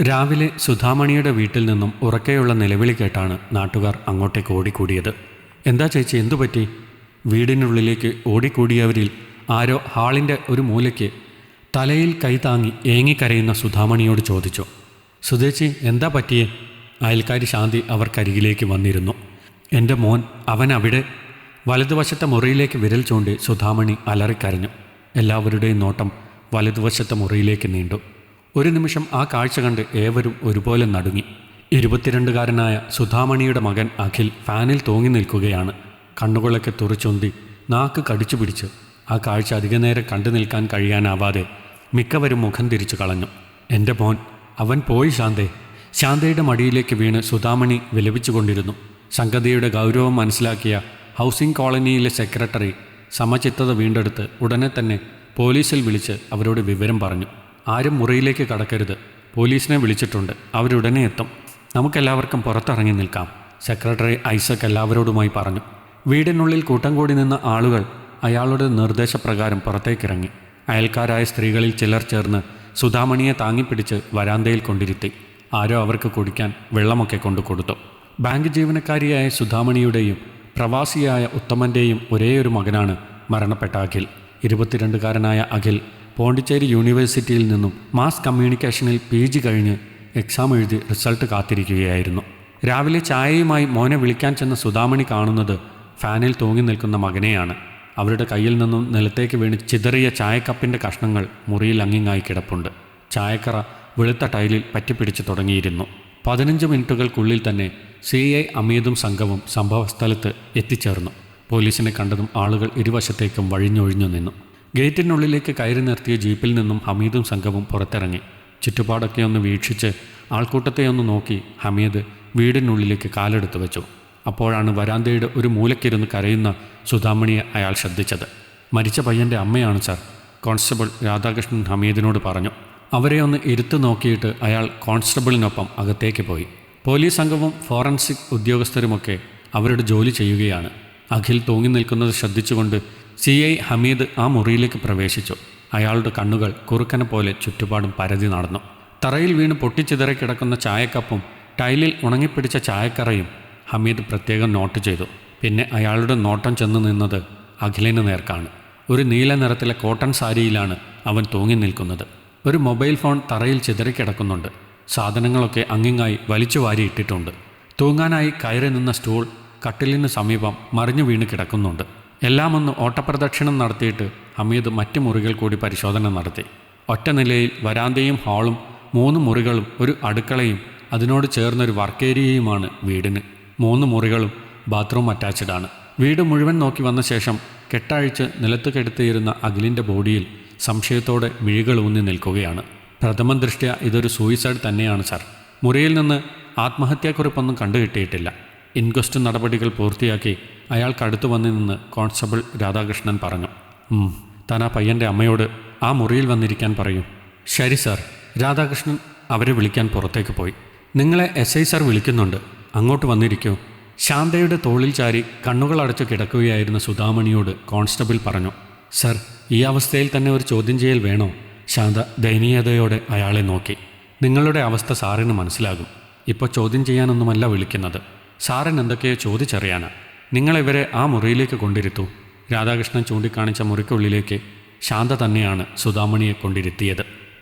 രാവിലെ സുധാമണിയുടെ വീട്ടിൽ നിന്നും ഉറക്കെയുള്ള നിലവിളി കേട്ടാണ് നാട്ടുകാർ അങ്ങോട്ടേക്ക് ഓടിക്കൂടിയത്. എന്താ ചേച്ചി, എന്തുപറ്റി? വീടിനുള്ളിലേക്ക് ഓടിക്കൂടിയവരിൽ ആരോ ഹാളിൻ്റെ ഒരു മൂലയ്ക്ക് തലയിൽ കൈ താങ്ങി ഏങ്ങിക്കരയുന്ന സുധാമണിയോട് ചോദിച്ചു. സുധേച്ചി, എന്താ പറ്റിയേ? അയൽക്കാരി ശാന്തി അവർക്കരികിലേക്ക് വന്നിരുന്നു. എൻ്റെ മോൻ, അവൻ അവിടെ. വലതുവശത്തെ മുറിയിലേക്ക് വിരൽ ചൂണ്ടി സുധാമണി അലറിക്കരഞ്ഞു. എല്ലാവരുടെയും നോട്ടം വലതുവശത്തെ മുറിയിലേക്ക് നീണ്ടു. ഒരു നിമിഷം ആ കാഴ്ച കണ്ട് ഏവരും ഒരുപോലെ നടുങ്ങി. 22-കാരനായ സുധാമണിയുടെ മകൻ അഖിൽ ഫാനിൽ തൂങ്ങി നിൽക്കുകയാണ്. കണ്ണുകളൊക്കെ തുറച്ചൊന്തി, നാക്ക് കടിച്ചു പിടിച്ച്. ആ കാഴ്ച അധികനേരം കണ്ടു നിൽക്കാൻ കഴിയാനാവാതെ മിക്കവരും മുഖം തിരിച്ചു കളഞ്ഞു. എൻ്റെ മോൻ, അവൻ പോയി ശാന്തേ. ശാന്തയുടെ മടിയിലേക്ക് വീണ് സുധാമണി വിലപിച്ചുകൊണ്ടിരുന്നു. സംഗതിയുടെ ഗൗരവം മനസ്സിലാക്കിയ ഹൗസിംഗ് കോളനിയിലെ സെക്രട്ടറി സമചിത്തത വീണ്ടെടുത്ത് ഉടനെ തന്നെ പോലീസിൽ വിളിച്ച് അവരോട് വിവരം പറഞ്ഞു. ആരും മുറിയിലേക്ക് കടക്കരുത്, പോലീസിനെ വിളിച്ചിട്ടുണ്ട്, അവരുടനെ എത്തും, നമുക്കെല്ലാവർക്കും പുറത്തിറങ്ങി നിൽക്കാം, സെക്രട്ടറി ഐസക് എല്ലാവരോടുമായി പറഞ്ഞു. വീടിനുള്ളിൽ കൂട്ടം കൂടി നിന്ന ആളുകൾ അയാളുടെ നിർദ്ദേശപ്രകാരം പുറത്തേക്കിറങ്ങി. അയൽക്കാരായ സ്ത്രീകളിൽ ചിലർ ചേർന്ന് സുധാമണിയെ താങ്ങിപ്പിടിച്ച് വരാന്തയിൽ കൊണ്ടിരുത്തി. ആരോ അവർക്ക് കുടിക്കാൻ വെള്ളമൊക്കെ കൊണ്ടു കൊടുത്തു. ബാങ്ക് ജീവനക്കാരിയായ സുധാമണിയുടെയും പ്രവാസിയായ ഉത്തമൻ്റെയും ഒരേയൊരു മകനാണ് മരണപ്പെട്ട അഖിൽ. 22-കാരനായ അഖിൽ പോണ്ടിച്ചേരി യൂണിവേഴ്സിറ്റിയിൽ നിന്നും മാസ് കമ്മ്യൂണിക്കേഷനിൽ PG കഴിഞ്ഞ് എക്സാം എഴുതി റിസൾട്ട് കാത്തിരിക്കുകയായിരുന്നു. രാവിലെ ചായയുമായി മോനെ വിളിക്കാൻ ചെന്ന സുധാമണി കാണുന്നത് ഫാനിൽ തൂങ്ങി നിൽക്കുന്ന മകനെയാണ്. അവരുടെ കയ്യിൽ നിന്നും നിലത്തേക്ക് വീണ് ചിതറിയ ചായക്കപ്പിൻ്റെ കഷ്ണങ്ങൾ മുറിയിൽ അങ്ങിങ്ങായി കിടപ്പുണ്ട്. ചായക്കറ വെളുത്ത ടൈലിൽ പറ്റിപ്പിടിച്ച് തുടങ്ങിയിരുന്നു. 15 മിനിറ്റുകൾക്കുള്ളിൽ തന്നെ CI അമീദും സംഘവും സംഭവസ്ഥലത്ത് എത്തിച്ചേർന്നു. പോലീസിനെ കണ്ടതും ആളുകൾ ഇരുവശത്തേക്കും വഴിഞ്ഞൊഴിഞ്ഞു നിന്നു. ഗേറ്റിനുള്ളിലേക്ക് കയറി നിർത്തിയ ജീപ്പിൽ നിന്നും ഹമീദും സംഘവും പുറത്തിറങ്ങി. ചുറ്റുപാടൊക്കെ ഒന്ന് വീക്ഷിച്ച് ആൾക്കൂട്ടത്തെ ഒന്ന് നോക്കി ഹമീദ് വീടിനുള്ളിലേക്ക് കാലെടുത്ത് വെച്ചു. അപ്പോഴാണ് വരാന്തയുടെ ഒരു മൂലക്കിരുന്ന് കരയുന്ന സുധാമണിയെ അയാൾ ശ്രദ്ധിച്ചത്. മരിച്ച പയ്യൻ്റെ അമ്മയാണ് സാർ, കോൺസ്റ്റബിൾ രാധാകൃഷ്ണൻ ഹമീദിനോട് പറഞ്ഞു. അവരെ ഒന്ന് ഇരുത്തു നോക്കിയിട്ട് അയാൾ കോൺസ്റ്റബിളിനൊപ്പം അകത്തേക്ക് പോയി. പോലീസ് സംഘവും ഫോറൻസിക് ഉദ്യോഗസ്ഥരുമൊക്കെ അവരുടെ ജോലി ചെയ്യുകയാണ്. അഖിൽ തൂങ്ങി നിൽക്കുന്നത് ശ്രദ്ധിച്ചുകൊണ്ട് CI ഹമീദ് ആ മുറിയിലേക്ക് പ്രവേശിച്ചു. അയാളുടെ കണ്ണുകൾ കുറുക്കനെ പോലെ ചുറ്റുപാടും പരതി നടന്നു. തറയിൽ വീണ് പൊട്ടിച്ചിതറി കിടക്കുന്ന ചായക്കപ്പും ടൈലിൽ ഉണങ്ങിപ്പിടിച്ച ചായക്കറയും ഹമീദ് പ്രത്യേകം നോട്ട് ചെയ്തു. പിന്നെ അയാളുടെ നോട്ടം ചെന്ന് നിന്നത് അഖിലിന് നേർക്കാണ്. ഒരു നീല നിറത്തിലെ കോട്ടൺ സാരിയിലാണ് അവൻ തൂങ്ങി നിൽക്കുന്നത്. ഒരു മൊബൈൽ ഫോൺ തറയിൽ ചിതറിക്കിടക്കുന്നുണ്ട്. സാധനങ്ങളൊക്കെ അങ്ങിങ്ങായി വലിച്ചു വാരിയിട്ടിട്ടുണ്ട്. തൂങ്ങാനായി കയറി നിന്ന സ്റ്റൂൾ കട്ടിലിന് സമീപം മറിഞ്ഞു വീണ് കിടക്കുന്നുണ്ട്. എല്ലാം ഒന്ന് ഓട്ടപ്രദക്ഷിണം നടത്തിയിട്ട് ഹമീദ് മറ്റു മുറികൾ കൂടി പരിശോധന നടത്തി. ഒറ്റ നിലയിൽ വരാന്തയും ഹാളും 3 മുറികളും ഒരു അടുക്കളയും അതിനോട് ചേർന്നൊരു വർക്ക് ഏരിയയുമാണ് വീടിന്. 3 മുറികളും ബാത്റൂം അറ്റാച്ച്ഡാണ്. വീട് മുഴുവൻ നോക്കി വന്ന ശേഷം കെട്ടഴിച്ച് നിലത്ത് കെടുത്തിയിരുന്ന അഖിലിൻ്റെ ബോഡിയിൽ സംശയത്തോടെ മിഴികളൂന്നി നിൽക്കുകയാണ്. പ്രഥമ ദൃഷ്ട്യാ ഇതൊരു സൂയിസൈഡ് തന്നെയാണ് സാർ. മുറിയിൽ നിന്ന് ആത്മഹത്യാക്കുറിപ്പൊന്നും കണ്ടുകിട്ടിയിട്ടില്ല. ഇൻക്വസ്റ്റ് നടപടികൾ പൂർത്തിയാക്കി അയാൾക്കടുത്തു വന്നു നിന്ന് കോൺസ്റ്റബിൾ രാധാകൃഷ്ണൻ പറഞ്ഞു. താൻ ആ പയ്യൻ്റെ അമ്മയോട് ആ മുറിയിൽ വന്നിരിക്കാൻ പറയൂ. ശരി സാർ. രാധാകൃഷ്ണൻ അവരെ വിളിക്കാൻ പുറത്തേക്ക് പോയി. നിങ്ങളെ SI സാർ വിളിക്കുന്നുണ്ട്, അങ്ങോട്ട് വന്നിരിക്കൂ. ശാന്തയുടെ തോളിൽ ചാരി കണ്ണുകളടച്ചു കിടക്കുകയായിരുന്ന സുധാമണിയോട് കോൺസ്റ്റബിൾ പറഞ്ഞു. സർ, ഈ അവസ്ഥയിൽ തന്നെ ഒരു ചോദ്യം ചെയ്യൽ വേണോ? ശാന്ത ദയനീയതയോടെ അയാളെ നോക്കി. നിങ്ങളുടെ അവസ്ഥ സാറിന് മനസ്സിലാകും. ഇപ്പോൾ ചോദ്യം ചെയ്യാനൊന്നുമല്ല വിളിക്കുന്നത്, സാറിന് എന്തൊക്കെയോ ചോദിച്ചറിയാനാ. നിങ്ങളിവരെ ആ മുറിയിലേക്ക് കൊണ്ടിരുത്തൂ. രാധാകൃഷ്ണൻ ചൂണ്ടിക്കാണിച്ച മുറിക്കുള്ളിലേക്ക് ശാന്ത തന്നെയാണ് സുധാമണിയെ കൊണ്ടിരുത്തിയത്.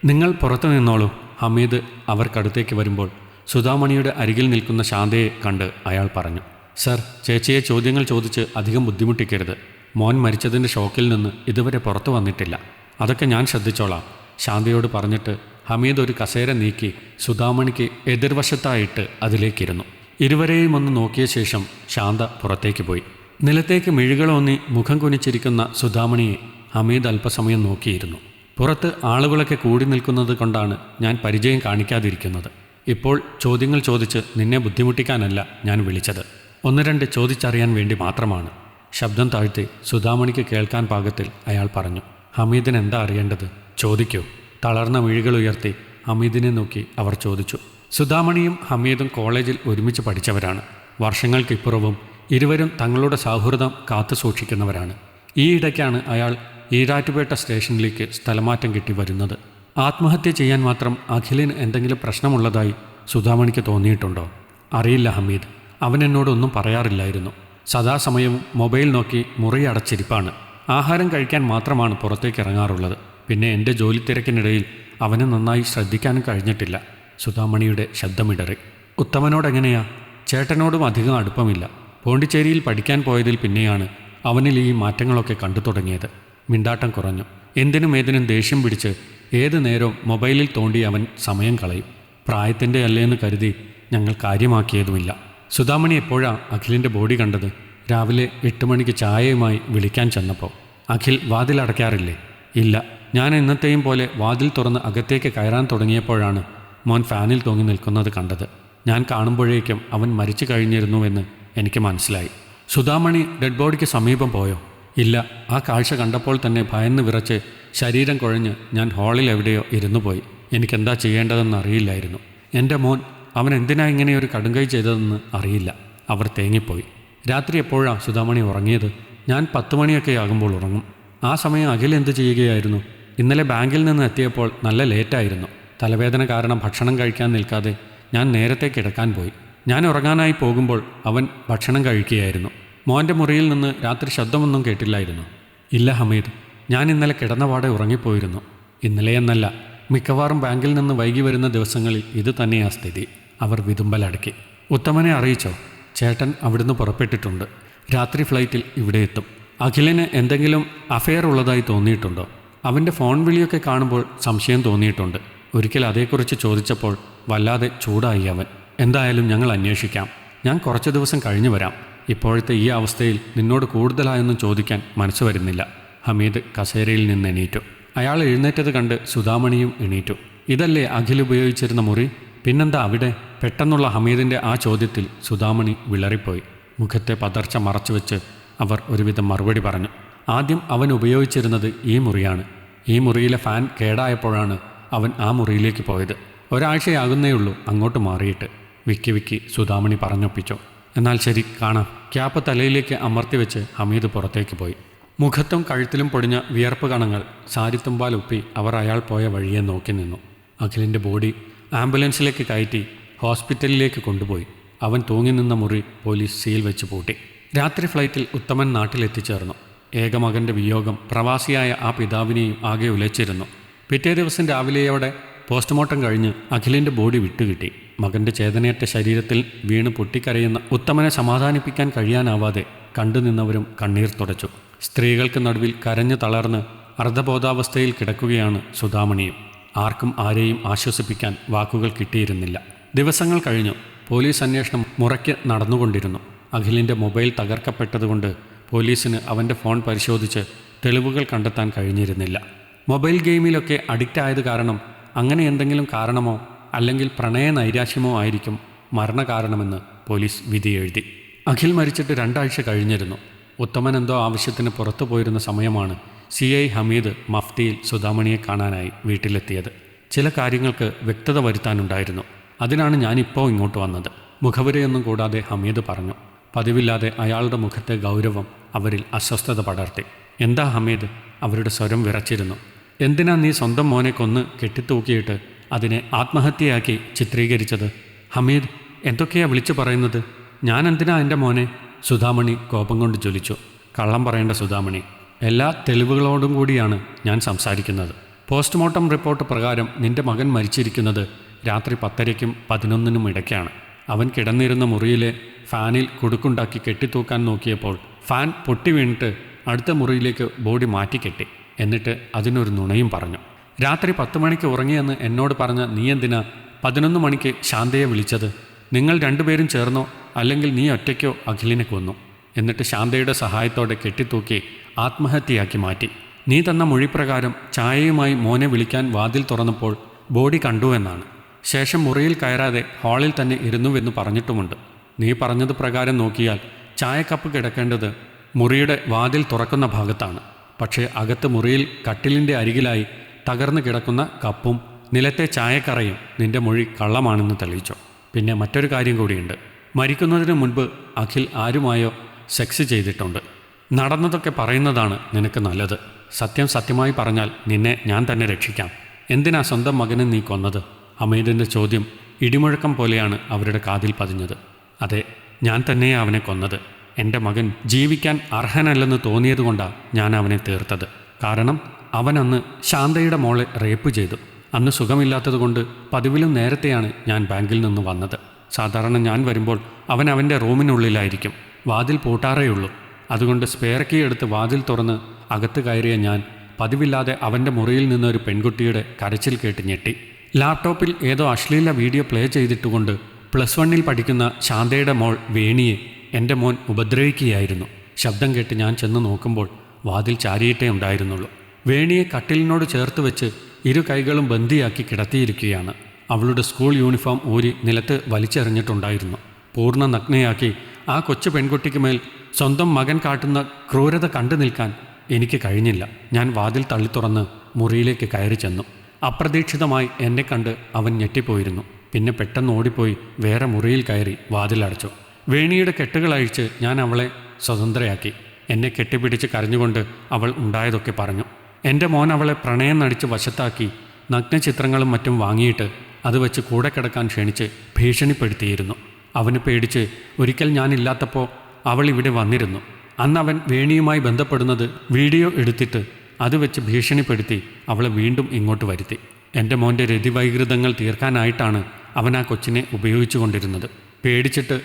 നിങ്ങൾ പുറത്തു നിന്നോളൂ. ഹമീദ് അവർക്കടുത്തേക്ക് വരുമ്പോൾ സുധാമണിയുടെ അരികിൽ നിൽക്കുന്ന ശാന്തയെ കണ്ട് അയാൾ പറഞ്ഞു. സർ, ചേച്ചിയെ ചോദ്യങ്ങൾ ചോദിച്ച് അധികം ബുദ്ധിമുട്ടിക്കരുത്. മോൻ മരിച്ചതിൻ്റെ ഷോക്കിൽ നിന്ന് ഇതുവരെ പുറത്തു വന്നിട്ടില്ല. അതൊക്കെ ഞാൻ ശ്രദ്ധിച്ചോളാം. ശാന്തയോട് പറഞ്ഞിട്ട് ഹമീദ് ഒരു കസേര നീക്കി സുധാമണിക്ക് എതിർവശത്തായിട്ട് അതിലേക്കിരുന്നു. ഇരുവരെയും ഒന്ന് നോക്കിയ ശേഷം ശാന്ത പുറത്തേക്ക് പോയി. നിലത്തേക്ക് മിഴികളോന്നി മുഖം കുനിച്ചിരിക്കുന്ന സുധാമണിയെ ഹമീദ് അല്പസമയം നോക്കിയിരുന്നു. പുറത്ത് ആളുകളൊക്കെ കൂടി നിൽക്കുന്നത് കൊണ്ടാണ് ഞാൻ പരിചയം കാണിക്കാതിരിക്കുന്നത്. ഇപ്പോൾ ചോദ്യങ്ങൾ ചോദിച്ച് നിന്നെ ബുദ്ധിമുട്ടിക്കാനല്ല ഞാൻ വിളിച്ചത്, 1-2 ചോദിച്ചറിയാൻ വേണ്ടി മാത്രമാണ്. ശബ്ദം താഴ്ത്തി സുധാമണിക്ക് കേൾക്കാൻ പാകത്തിൽ അയാൾ പറഞ്ഞു. ഹമീദിന് എന്താ അറിയേണ്ടത്? ചോദിക്കൂ. തളർന്ന മിഴികൾ ഉയർത്തി ഹമീദിനെ നോക്കി അവർ ചോദിച്ചു. സുധാമണിയും ഹമീദും കോളേജിൽ ഒരുമിച്ച് പഠിച്ചവരാണ്. വർഷങ്ങൾക്കിപ്പുറവും ഇരുവരും തങ്ങളുടെ സൗഹൃദം കാത്തു സൂക്ഷിക്കുന്നവരാണ്. ഈയിടയ്ക്കാണ് അയാൾ ഈരാറ്റുപേട്ട സ്റ്റേഷനിലേക്ക് സ്ഥലമാറ്റം കിട്ടി വരുന്നത്. ആത്മഹത്യ ചെയ്യാൻ മാത്രം അഖിലിന് എന്തെങ്കിലും പ്രശ്നമുള്ളതായി സുധാമണിക്ക് തോന്നിയിട്ടുണ്ടോ? അറിയില്ല ഹമീദ്. അവൻ എന്നോടൊന്നും പറയാറില്ലായിരുന്നു. സദാസമയവും മൊബൈൽ നോക്കി മുറി അടച്ചിരിപ്പാണ്. ആഹാരം കഴിക്കാൻ മാത്രമാണ് പുറത്തേക്ക് ഇറങ്ങാറുള്ളത്. പിന്നെ എൻ്റെ ജോലി തിരക്കിനിടയിൽ അവനെ നന്നായി ശ്രദ്ധിക്കാനും കഴിഞ്ഞിട്ടില്ല. സുധാമണിയുടെ ശബ്ദമിടറി. ഉത്തമനോടെങ്ങനെയാ? ചേട്ടനോടും അധികം അടുപ്പമില്ല. പോണ്ടിച്ചേരിയിൽ പഠിക്കാൻ പോയതിൽ പിന്നെയാണ് അവനിൽ ഈ മാറ്റങ്ങളൊക്കെ കണ്ടു തുടങ്ങിയത്. മിണ്ടാട്ടം കുറഞ്ഞു. എന്തിനും ഏതിനും ദേഷ്യം പിടിച്ച് ഏതു നേരവും മൊബൈലിൽ തോണ്ടി അവൻ സമയം കളയും. പ്രായത്തിൻ്റെ അല്ലേന്ന് കരുതി ഞങ്ങൾ കാര്യമാക്കിയതുമില്ല. സുധാമണി എപ്പോഴാണ് അഖിലിൻ്റെ ബോഡി കണ്ടത്? രാവിലെ 8 മണിക്ക് ചായയുമായി വിളിക്കാൻ ചെന്നപ്പോൾ. അഖിൽ വാതിലടയ്ക്കാറില്ലേ? ഇല്ല. ഞാൻ എന്നത്തെയും പോലെ വാതിൽ തുറന്ന് അകത്തേക്ക് കയറാൻ തുടങ്ങിയപ്പോഴാണ് മോൻ ഫാനിൽ തൂങ്ങി നിൽക്കുന്നത് കണ്ടത്. ഞാൻ കാണുമ്പോഴേക്കും അവൻ മരിച്ചു കഴിഞ്ഞിരുന്നുവെന്ന് എനിക്ക് മനസ്സിലായി. സുധാമണി ഡെഡ് ബോഡിക്ക് സമീപം പോയോ? ഇല്ല. ആ കാഴ്ച കണ്ടപ്പോൾ തന്നെ ഭയന്ന് വിറച്ച് ശരീരം കുഴഞ്ഞ് ഞാൻ ഹാളിൽ എവിടെയോ ഇരുന്നു പോയി. എനിക്കെന്താ ചെയ്യേണ്ടതെന്ന് അറിയില്ലായിരുന്നു. എൻ്റെ മോൻ, അവൻ എന്തിനാ ഇങ്ങനെയൊരു കടുങ്കൈ ചെയ്തതെന്ന് അറിയില്ല. അവർ തേങ്ങിപ്പോയി. രാത്രി എപ്പോഴാണ് സുധാമണി ഉറങ്ങിയത്? ഞാൻ 10 മണിയൊക്കെ ആകുമ്പോൾ ഉറങ്ങും. ആ സമയം അഖിൽ എന്ത് ചെയ്യുകയായിരുന്നു? ഇന്നലെ ബാങ്കിൽ നിന്ന് എത്തിയപ്പോൾ നല്ല ലേറ്റായിരുന്നു. തലവേദന കാരണം ഭക്ഷണം കഴിക്കാൻ നിൽക്കാതെ ഞാൻ നേരത്തെ കിടക്കാൻ പോയി. ഞാൻ ഉറങ്ങാനായി പോകുമ്പോൾ അവൻ ഭക്ഷണം കഴിക്കുകയായിരുന്നു. മോൻ്റെ മുറിയിൽ നിന്ന് രാത്രി ശബ്ദമൊന്നും കേട്ടില്ലായിരുന്നു. ഇല്ല ഹമീദ്, ഞാൻ ഇന്നലെ കിടന്നപാടെ ഉറങ്ങിപ്പോയിരുന്നു. ഇന്നലെയെന്നല്ല, മിക്കവാറും ബാങ്കിൽ നിന്ന് വൈകി വരുന്ന ദിവസങ്ങളിൽ ഇത് തന്നെയാ സ്ഥിതി. അവർ വിതുമ്പലടക്കി. ഉത്തമനെ അറിയിച്ചോ? ചേട്ടൻ അവിടുന്ന് പുറപ്പെട്ടിട്ടുണ്ട്. രാത്രി ഫ്ലൈറ്റിൽ ഇവിടെ എത്തും. അഖിലിന് എന്തെങ്കിലും അഫെയർ ഉള്ളതായി തോന്നിയിട്ടുണ്ടോ? അവൻ്റെ ഫോൺ വിളിയൊക്കെ കാണുമ്പോൾ സംശയം തോന്നിയിട്ടുണ്ട്. ഒരിക്കൽ അതേക്കുറിച്ച് ചോദിച്ചപ്പോൾ വല്ലാതെ ചൂടായി അവൻ. എന്തായാലും ഞങ്ങൾ അന്വേഷിക്കാം. ഞാൻ കുറച്ച് ദിവസം കഴിഞ്ഞു വരാം. ഇപ്പോഴത്തെ ഈ അവസ്ഥയിൽ നിന്നോട് കൂടുതലായൊന്നും ചോദിക്കാൻ മനസ്സ് വരുന്നില്ല. ഹമീദ് കസേരയിൽ നിന്ന് എണീറ്റു. അയാൾ എഴുന്നേറ്റത് കണ്ട് സുധാമണിയും എണീറ്റു. ഇതല്ലേ അഖിൽ ഉപയോഗിച്ചിരുന്ന മുറി? പിന്നെന്താ അവിടെ? പെട്ടെന്നുള്ള ഹമീദിൻ്റെ ആ ചോദ്യത്തിൽ സുധാമണി വിളറിപ്പോയി. മുഖത്തെ പതർച്ച മറച്ചുവെച്ച് അവർ ഒരുവിധം മറുപടി പറഞ്ഞു. ആദ്യം അവൻ ഉപയോഗിച്ചിരുന്നത് ഈ മുറിയാണ്. ഈ മുറിയിലെ ഫാൻ കേടായപ്പോഴാണ് അവൻ ആ മുറിയിലേക്ക് പോയത്. ഒരാഴ്ചയാകുന്നേയുള്ളൂ അങ്ങോട്ട് മാറിയിട്ട്. വിക്കി സുധാമണി പറഞ്ഞൊപ്പിച്ചു. എന്നാൽ ശരി, കാണാം. ക്യാപ്പ് തലയിലേക്ക് അമർത്തി വെച്ച് ഹമീദ് പുറത്തേക്ക് പോയി. മുഖത്തും കഴുത്തിലും പൊടിഞ്ഞ വിയർപ്പ് കണങ്ങൾ സാരിത്തുമ്പാലൊപ്പി അവർ അയാൾ പോയ വഴിയെ നോക്കി നിന്നു. അഖിലിൻ്റെ ബോഡി ആംബുലൻസിലേക്ക് കയറ്റി ഹോസ്പിറ്റലിലേക്ക് കൊണ്ടുപോയി. അവൻ തൂങ്ങി നിന്ന മുറി പോലീസ് സീൽ വെച്ച് പൂട്ടി. രാത്രി ഫ്ലൈറ്റിൽ ഉത്തമൻ നാട്ടിലെത്തിച്ചേർന്നു. ഏകമകൻ്റെ വിയോഗം പ്രവാസിയായ ആ പിതാവിനെയും ആകെ ഉലച്ചിരുന്നു. പിറ്റേ ദിവസം രാവിലെയോടെ പോസ്റ്റ്മോർട്ടം കഴിഞ്ഞ് അഖിലിൻ്റെ ബോഡി വിട്ടുകിട്ടി. മകൻ്റെ ചേതനയറ്റ ശരീരത്തിൽ വീണ് പൊട്ടിക്കരയുന്ന ഉത്തമനെ സമാധാനിപ്പിക്കാൻ കഴിയാനാവാതെ കണ്ടുനിന്നവരും കണ്ണീർ തുടച്ചു. സ്ത്രീകൾക്ക് നടുവിൽ കരഞ്ഞു തളർന്ന് അർദ്ധബോധാവസ്ഥയിൽ കിടക്കുകയാണ് സുധാമണിയും. ആർക്കും ആരെയും ആശ്വസിപ്പിക്കാൻ വാക്കുകൾ കിട്ടിയിരുന്നില്ല. ദിവസങ്ങൾ കഴിഞ്ഞു. പോലീസ് അന്വേഷണം മുറയ്ക്ക് നടന്നുകൊണ്ടിരുന്നു. അഖിലിൻ്റെ മൊബൈൽ തകർക്കപ്പെട്ടതുകൊണ്ട് പോലീസിന് അവൻ്റെ ഫോൺ പരിശോധിച്ച് തെളിവുകൾ കണ്ടെത്താൻ കഴിഞ്ഞിരുന്നില്ല. മൊബൈൽ ഗെയിമിലൊക്കെ അഡിക്റ്റ് ആയത് കാരണം അങ്ങനെ എന്തെങ്കിലും കാരണമോ അല്ലെങ്കിൽ പ്രണയ നൈരാശ്യമോ ആയിരിക്കും മരണകാരണമെന്ന് പോലീസ് വിധി എഴുതി. അഖിൽ മരിച്ചിട്ട് 2 ആഴ്ച കഴിഞ്ഞിരുന്നു. ഉത്തമൻ എന്തോ ആവശ്യത്തിന് പുറത്തു പോയിരുന്ന സമയമാണ് CI ഹമീദ് മഫ്തിയിൽ സുധാമണിയെ കാണാനായി വീട്ടിലെത്തിയത്. ചില കാര്യങ്ങൾക്ക് വ്യക്തത വരുത്താനുണ്ടായിരുന്നു. അതിനാണ് ഞാനിപ്പോൾ ഇങ്ങോട്ട് വന്നത്. മുഖവരയൊന്നും കൂടാതെ ഹമീദ് പറഞ്ഞു. പതിവില്ലാതെ അയാളുടെ മുഖത്തെ ഗൗരവം അവരിൽ അസ്വസ്ഥത പടർത്തി. എന്താ ഹമീദ്? അവരുടെ സ്വരം വിറച്ചിരുന്നു. എന്തിനാ നീ സ്വന്തം മോനെ കൊന്ന് കെട്ടിത്തൂക്കിയിട്ട് അതിനെ ആത്മഹത്യയാക്കി ചിത്രീകരിച്ചത്? ഹമീദ്, എന്തൊക്കെയാ വിളിച്ചു പറയുന്നത്? ഞാൻ എന്തിനാ എൻ്റെ മോനെ? സുധാമണി കോപം കൊണ്ട് ജ്വലിച്ചു. കള്ളം പറയേണ്ട സുധാമണി, എല്ലാ തെളിവുകളോടും കൂടിയാണ് ഞാൻ സംസാരിക്കുന്നത്. പോസ്റ്റ്മോർട്ടം റിപ്പോർട്ട് പ്രകാരം നിന്റെ മകൻ മരിച്ചിരിക്കുന്നത് രാത്രി 10:30നും 11നും ഇടയ്ക്കാണ്. അവൻ കിടന്നിരുന്ന മുറിയിലെ ഫാനിൽ കുടുക്കുണ്ടാക്കി കെട്ടിത്തൂക്കാൻ നോക്കിയപ്പോൾ ഫാൻ പൊട്ടി വീണിട്ട് അടുത്ത മുറിയിലേക്ക് ബോഡി മാറ്റിക്കെട്ടി. എന്നിട്ട് അതിനൊരു നുണയും പറഞ്ഞു. രാത്രി 10 മണിക്ക് ഉറങ്ങിയെന്ന് എന്നോട് പറഞ്ഞ നീ എന്തിനാ 11 മണിക്ക് ശാന്തയെ വിളിച്ചത്? നിങ്ങൾ 2 പേരും ചേർന്നോ അല്ലെങ്കിൽ നീ ഒറ്റയ്ക്കോ അഖിലിനെ കൊന്നു? എന്നിട്ട് ശാന്തയുടെ സഹായത്തോടെ കെട്ടിത്തൂക്കി ആത്മഹത്യയാക്കി മാറ്റി. നീ തന്ന മൊഴിപ്രകാരം ചായയുമായി മോനെ വിളിക്കാൻ വാതിൽ തുറന്നപ്പോൾ ബോഡി കണ്ടുവെന്നാണ്. ശേഷം മുറിയിൽ കയറാതെ ഹാളിൽ തന്നെ ഇരുന്നുവെന്ന് പറഞ്ഞിട്ടുമുണ്ട്. നീ പറഞ്ഞത് പ്രകാരം നോക്കിയാൽ ചായക്കപ്പ് കിടക്കേണ്ടത് മുറിയുടെ വാതിൽ തുറക്കുന്ന ഭാഗത്താണ്. പക്ഷേ അകത്ത് മുറിയിൽ കട്ടിലിൻ്റെ അരികിലായി തകർന്നു കിടക്കുന്ന കപ്പും നിലത്തെ ചായക്കറയും നിന്റെ മൊഴി കള്ളമാണെന്ന് തെളിയിച്ചു. പിന്നെ മറ്റൊരു കാര്യം കൂടിയുണ്ട്. മരിക്കുന്നതിന് മുൻപ് അഖിൽ ആരുമായോ സെക്സ് ചെയ്തിട്ടുണ്ട്. നടന്നതൊക്കെ പറയുന്നതാണ് നിനക്ക് നല്ലത്. സത്യം സത്യമായി പറഞ്ഞാൽ നിന്നെ ഞാൻ തന്നെ രക്ഷിക്കാം. എന്തിനാ സ്വന്തം മകനെ നീ കൊന്നത്? ഹമീദിൻ്റെ ചോദ്യം ഇടിമുഴക്കം പോലെയാണ് അവരുടെ കാതിൽ പതിഞ്ഞത്. അതെ, ഞാൻ തന്നെയാണ് അവനെ കൊന്നത്. എൻ്റെ മകൻ ജീവിക്കാൻ അർഹനല്ലെന്ന് തോന്നിയതുകൊണ്ടാണ് ഞാൻ അവനെ തീർത്തത്. കാരണം അവൻ അന്ന് ശാന്തയുടെ മോളെ റേപ്പ് ചെയ്തു. അന്ന് സുഖമില്ലാത്തതുകൊണ്ട് പതിവിലും നേരത്തെയാണ് ഞാൻ ബാങ്കിൽ നിന്ന് വന്നത്. സാധാരണ ഞാൻ വരുമ്പോൾ അവൻ അവൻ്റെ റൂമിനുള്ളിലായിരിക്കും. വാതിൽ പൂട്ടാറേയുള്ളൂ. അതുകൊണ്ട് സ്പെയർ കീ എടുത്ത് വാതിൽ തുറന്ന് അകത്ത് കയറിയ ഞാൻ പതിവില്ലാതെ അവൻ്റെ മുറിയിൽ നിന്നൊരു പെൺകുട്ടിയുടെ കരച്ചിൽ കേട്ട് ഞെട്ടി. ലാപ്ടോപ്പിൽ ഏതോ അശ്ലീല വീഡിയോ പ്ലേ ചെയ്തിട്ടുകൊണ്ട് +1 പഠിക്കുന്ന ശാന്തയുടെ മോൾ വേണിയെ എൻ്റെ മോൻ ഉപദ്രവിക്കുകയായിരുന്നു. ശബ്ദം കേട്ട് ഞാൻ ചെന്ന് നോക്കുമ്പോൾ വാതിൽ ചാരിയിട്ടേ ഉണ്ടായിരുന്നുള്ളൂ. വേണിയെ കട്ടിലിനോട് ചേർത്ത് വെച്ച് ഇരു കൈകളും ബന്ദിയാക്കി കിടത്തിയിരിക്കുകയാണ്. അവളുടെ സ്കൂൾ യൂണിഫോം ഊരി നിലത്ത് വലിച്ചെറിഞ്ഞിട്ടുണ്ടായിരുന്നു. പൂർണ്ണ നഗ്നയാക്കി ആ കൊച്ചു പെൺകുട്ടിക്ക് മേൽ സ്വന്തം മകൻ കാട്ടുന്ന ക്രൂരത കണ്ടു നിൽക്കാൻ എനിക്ക് കഴിഞ്ഞില്ല. ഞാൻ വാതിൽ തള്ളി തുറന്ന് മുറിയിലേക്ക് കയറി ചെന്നു. അപ്രതീക്ഷിതമായി എന്നെ കണ്ട് അവൻ ഞെട്ടിപ്പോയിരുന്നു. പിന്നെ പെട്ടെന്ന് ഓടിപ്പോയി വേറെ മുറിയിൽ കയറി വാതിലടച്ചു. വേണിയുടെ കെട്ടുകൾ അഴിച്ച് ഞാൻ അവളെ സ്വതന്ത്രയാക്കി. എന്നെ കെട്ടിപ്പിടിച്ച് കരഞ്ഞുകൊണ്ട് അവൾ ഉണ്ടായതൊക്കെ പറഞ്ഞു. എൻ്റെ മോൻ അവളെ പ്രണയം നടിച്ച് വശത്താക്കി നഗ്നചിത്രങ്ങളും മറ്റും വാങ്ങിയിട്ട് അത് വെച്ച് കൂടെ കിടക്കാൻ ക്ഷണിച്ച് ഭീഷണിപ്പെടുത്തിയിരുന്നു. അവന് പേടിച്ച് ഒരിക്കൽ ഞാനില്ലാത്തപ്പോൾ അവൾ ഇവിടെ വന്നിരുന്നു. അന്ന് അവൻ വേണിയുമായി ബന്ധപ്പെടുന്നത് വീഡിയോ എടുത്തിട്ട് അത് വെച്ച് ഭീഷണിപ്പെടുത്തി അവളെ വീണ്ടും ഇങ്ങോട്ട് വരുത്തി. എൻ്റെ മോൻ്റെ രതിവൈകൃതങ്ങൾ തീർക്കാനായിട്ടാണ് അവൻ ആ കൊച്ചിനെ ഉപയോഗിച്ചു കൊണ്ടിരുന്നത്. പേടിച്ചിട്ട്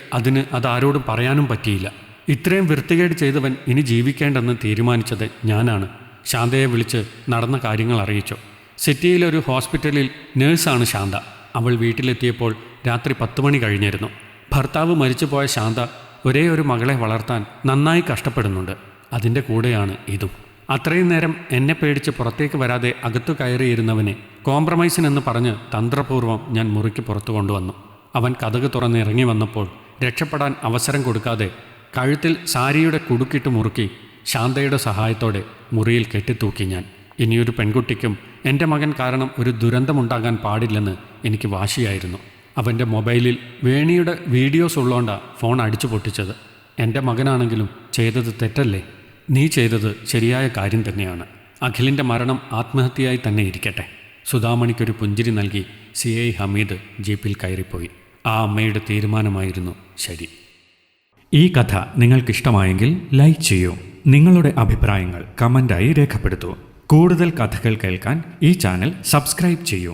അതാരോടും പറയാനും പറ്റിയില്ല. ഇത്രയും വൃത്തികേട് ചെയ്തവൻ ഇനി ജീവിക്കേണ്ടെന്ന് തീരുമാനിച്ചത് ഞാനാണ്. ശാന്തയെ വിളിച്ച് നടന്ന കാര്യങ്ങൾ അറിയിച്ചു. സിറ്റിയിലൊരു ഹോസ്പിറ്റലിൽ നേഴ്സാണ് ശാന്ത. അവൾ വീട്ടിലെത്തിയപ്പോൾ രാത്രി 10 മണി കഴിഞ്ഞിരുന്നു. ഭർത്താവ് മരിച്ചുപോയ ശാന്ത ഒരേ ഒരു മകളെ വളർത്താൻ നന്നായി കഷ്ടപ്പെടുന്നുണ്ട്. അതിൻ്റെ കൂടെയാണ് ഇതും. അത്രയും നേരം എന്നെ പേടിച്ച് പുറത്തേക്ക് വരാതെ അകത്തു കയറിയിരുന്നവനെ കോംപ്രമൈസിനെന്ന് പറഞ്ഞ് തന്ത്രപൂർവ്വം ഞാൻ മുറിക്ക് പുറത്തു കൊണ്ടുവന്നു. അവൻ കതക് തുറന്നിറങ്ങി വന്നപ്പോൾ രക്ഷപ്പെടാൻ അവസരം കൊടുക്കാതെ കഴുത്തിൽ സാരിയുടെ കുടുക്കിട്ട് മുറുക്കി ശാന്തയുടെ സഹായത്തോടെ മുറിയിൽ കെട്ടിത്തൂക്കി ഞാൻ. ഇനിയൊരു പെൺകുട്ടിക്കും എൻ്റെ മകൻ കാരണം ഒരു ദുരന്തമുണ്ടാകാൻ പാടില്ലെന്ന് എനിക്ക് വാശിയായിരുന്നു. അവൻ്റെ മൊബൈലിൽ വേണിയുടെ വീഡിയോസ് ഉള്ളോണ്ടാണ് ഫോൺ അടിച്ചു പൊട്ടിച്ചത്. എൻ്റെ മകനാണെങ്കിലും ചെയ്തത് തെറ്റല്ലേ? നീ ചെയ്തത് ശരിയായ കാര്യം തന്നെയാണ്. അഖിലിൻ്റെ മരണം ആത്മഹത്യയായി തന്നെ ഇരിക്കട്ടെ. സുധാമണിക്കൊരു പുഞ്ചിരി നൽകി CI ഹമീദ് ജീപ്പിൽ കയറിപ്പോയി. ആ അമ്മയുടെ തീരുമാനമായിരുന്നു ശരി. ഈ കഥ നിങ്ങൾക്കിഷ്ടമായെങ്കിൽ ലൈക്ക് ചെയ്യൂ. നിങ്ങളുടെ അഭിപ്രായങ്ങൾ കമൻ്റായി രേഖപ്പെടുത്തൂ. കൂടുതൽ കഥകൾ കേൾക്കാൻ ഈ ചാനൽ സബ്സ്ക്രൈബ് ചെയ്യൂ.